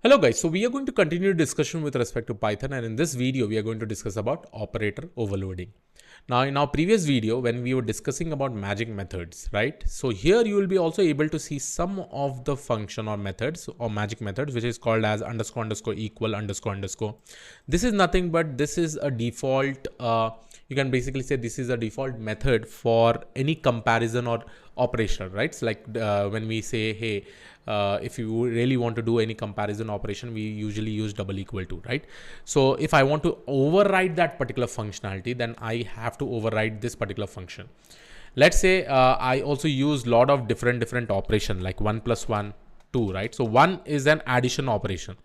Hello guys, so we are going to continue discussion with respect to Python, and in this video we are going to discuss about operator overloading. Now in our previous video when we were discussing about magic methods, right? So here you will be also able to see some of the function or methods or magic methods which is called as underscore underscore equal underscore underscore. This is nothing but this is a default you can basically say this is a default method for any comparison or operation, right? So like when we say, hey, if you really want to do any comparison operation, we usually use double equal to, right? So if I want to override that particular functionality, then I have to override this particular function. Let's say I also use lot of different operation like 1 plus 1, 2, right? So 1 is an addition operation.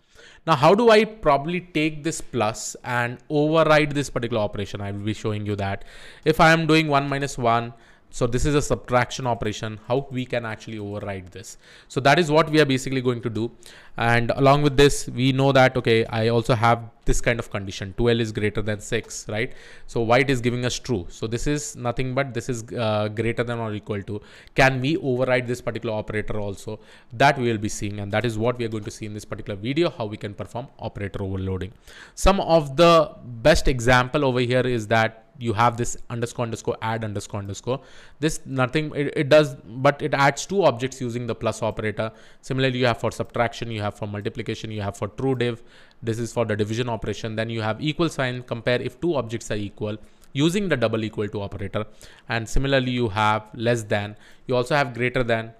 Now, how do I probably take this plus and override this particular operation? I will be showing you that. If I am doing 1 minus 1, so this is a subtraction operation, how we can actually override this. So that is what we are basically going to do. And along with this, we know that, okay, I also have this kind of condition, 2L is greater than 6, right? So why it is giving us true. So this is nothing but this is greater than or equal to. Can we override this particular operator also? That we will be seeing, and that is what we are going to see in this particular video, how we can perform operator overloading. Some of the best example over here is that you have this underscore underscore add underscore underscore. This nothing it does, but it adds two objects using the plus operator. Similarly, you have for subtraction, you have for multiplication, you have for true div. This is for the division operation. Then you have equal sign, compare if two objects are equal using the double equal to operator. And similarly, you have less than. You also have greater than,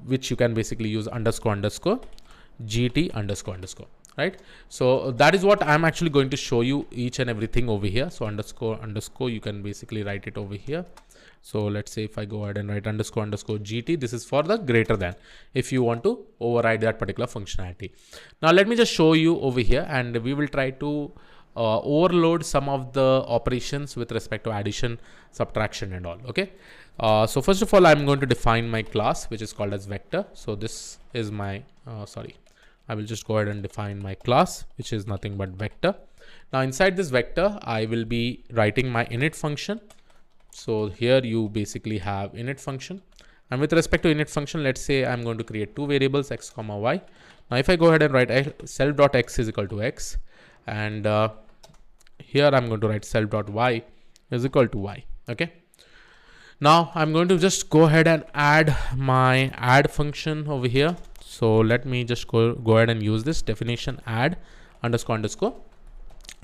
which you can basically use underscore underscore gt underscore underscore. Right, so that is what I'm actually going to show you each and everything over here. So underscore underscore, you can basically write it over here. So let's say if I go ahead and write underscore underscore gt, this is for the greater than, if you want to override that particular functionality. Now let me just show you over here, and we will try to overload some of the operations with respect to addition, subtraction and all. Okay, so first of all, I'm going to define my class which is called as vector. So this is my I will just go ahead and define my class, which is nothing but vector. Now inside this vector, I will be writing my init function. So here you basically have init function. And with respect to init function, let's say I'm going to create two variables, x comma y. Now if I go ahead and write self.x is equal to x, and here I'm going to write self.y is equal to y. Okay. Now I'm going to just go ahead and add my add function over here. So let me just go ahead and use this definition add underscore underscore.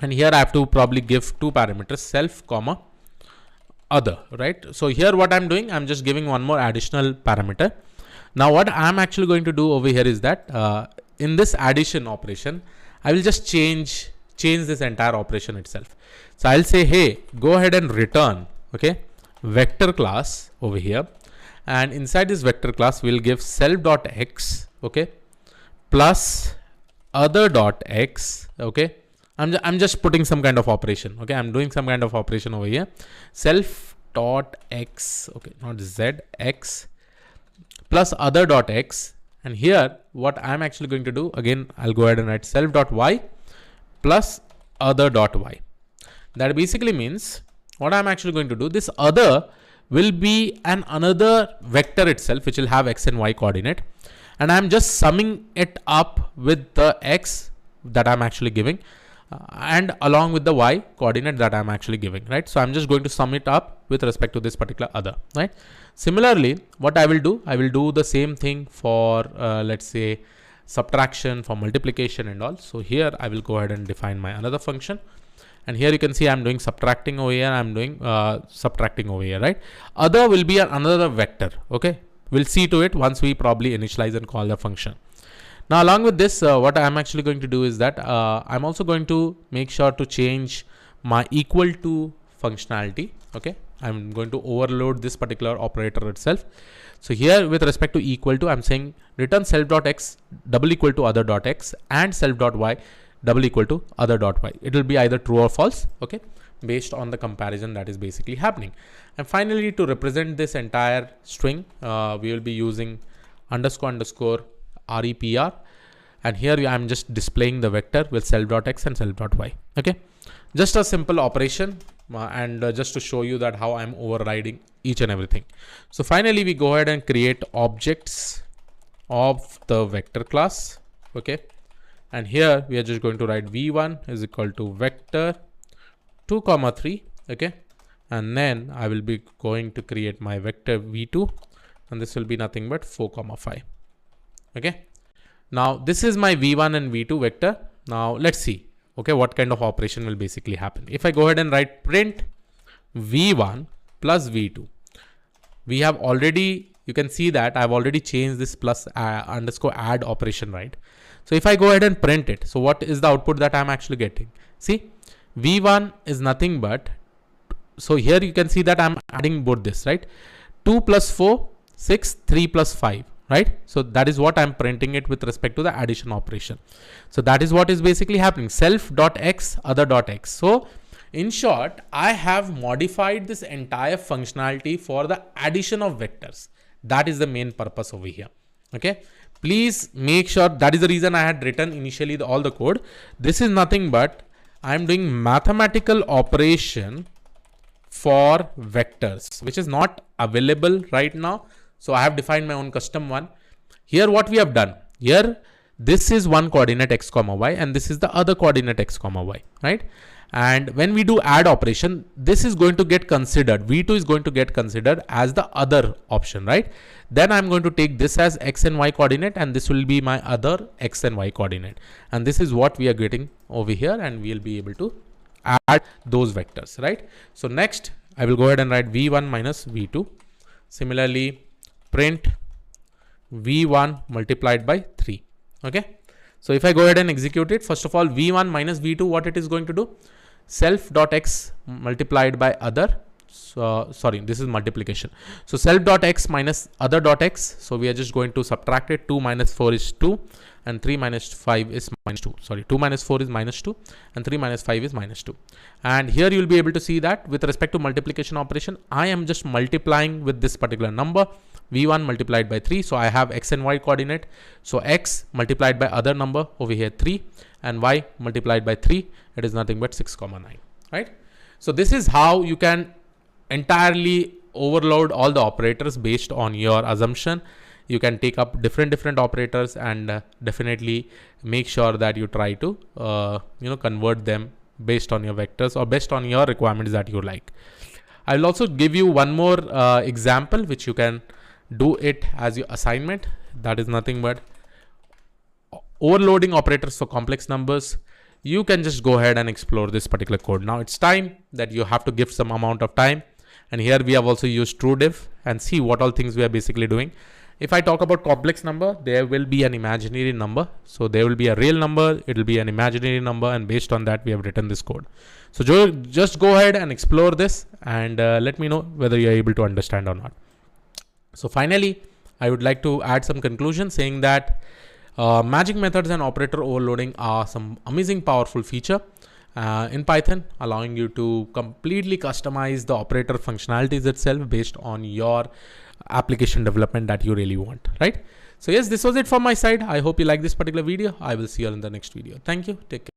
And here I have to probably give two parameters, self comma other, right? So here what I'm doing, I'm just giving one more additional parameter. Now what I'm actually going to do over here is that in this addition operation, I will just change this entire operation itself. So I'll say, hey, go ahead and return, okay, vector class over here. And inside this vector class, we'll give self.x, okay, plus other.x, okay. I'm just putting some kind of operation, okay. I'm doing some kind of operation over here. Self.x, okay, not z, x plus other.x. And here, what I'm actually going to do, again, I'll go ahead and write self.y plus other.y. That basically means what I'm actually going to do, this other will be another vector itself, which will have x and y coordinate. And I'm just summing it up with the x that I'm actually giving and along with the y coordinate that I'm actually giving, right? So I'm just going to sum it up with respect to this particular other, right? Similarly, what I will do the same thing for, let's say, subtraction, for multiplication and all. So here I will go ahead and define my another function. And here you can see I'm doing subtracting over here. I'm doing subtracting over here, right? Other will be another vector. Okay. We'll see to it once we probably initialize and call the function. Now, along with this, what I'm actually going to do is that I'm also going to make sure to change my equal to functionality. Okay. I'm going to overload this particular operator itself. So here with respect to equal to, I'm saying return self.x double equal to other.x and self.y double equal to other.y. It will be either true or false, okay, based on the comparison that is basically happening. And finally, to represent this entire string, we will be using underscore underscore repr. And here I'm just displaying the vector with self.x and self.y. Okay, just a simple operation and just to show you that how I'm overriding each and everything. So finally, we go ahead and create objects of the vector class. Okay. And here we are just going to write v1 is equal to vector 2 comma 3. Okay. And then I will be going to create my vector v2, and this will be nothing but 4 comma 5. Okay. Now this is my v1 and v2 vector. Now let's see, okay, what kind of operation will basically happen. If I go ahead and write print v1 plus v2, we have already, you can see that I've already changed this plus underscore add operation, right? So if I go ahead and print it, so what is the output that I'm actually getting? See, v1 is nothing but, so here you can see that I'm adding both this, right? 2 plus 4, 6, 3 plus 5, right? So that is what I'm printing it with respect to the addition operation. So that is what is basically happening, self.x other.x. So in short, I have modified this entire functionality for the addition of vectors. That is the main purpose over here. Okay. Please make sure, that is the reason I had written initially all the code. This is nothing but I'm doing mathematical operation for vectors, which is not available right now. So I have defined my own custom one. Here what we have done, here this is one coordinate x comma y and this is the other coordinate x comma y, right? And when we do add operation, this is going to get considered, v2 is going to get considered as the other option, right? Then I'm going to take this as x and y coordinate, and this will be my other x and y coordinate. And this is what we are getting over here, and we'll be able to add those vectors, right? So next I will go ahead and write v1 minus v2. Similarly, print v1 multiplied by 3. Okay. So if I go ahead and execute it, first of all, v1 minus v2, what it is going to do? Self.x multiplied by other. So sorry, this is multiplication. So self.x minus other.x. So we are just going to subtract it. 2 minus 4 is 2 and 3 minus 5 is minus 2. Sorry, 2 minus 4 is minus 2 and 3 minus 5 is minus 2. And here you will be able to see that with respect to multiplication operation, I am just multiplying with this particular number, v1 multiplied by 3. So I have x and y coordinate. So x multiplied by other number over here 3 and y multiplied by 3. It is nothing but 6 comma 9, right? So this is how you can entirely overload all the operators based on your assumption. You can take up different operators and definitely make sure that you try to convert them based on your vectors or based on your requirements that you like. I will also give you one more example which you can do it as your assignment. That is nothing but overloading operators for complex numbers. You can just go ahead and explore this particular code. Now it's time that you have to give some amount of time. And here we have also used TrueDiff and see what all things we are basically doing. If I talk about complex number, there will be an imaginary number. So there will be a real number, it will be an imaginary number, and based on that, we have written this code. So just go ahead and explore this and let me know whether you are able to understand or not. So finally, I would like to add some conclusion saying that magic methods and operator overloading are some amazing powerful feature in Python, allowing you to completely customize the operator functionalities itself based on your application development that you really want, right? So yes, this was it from my side. I hope you like this particular video. I will see you in the next video. Thank you. Take care.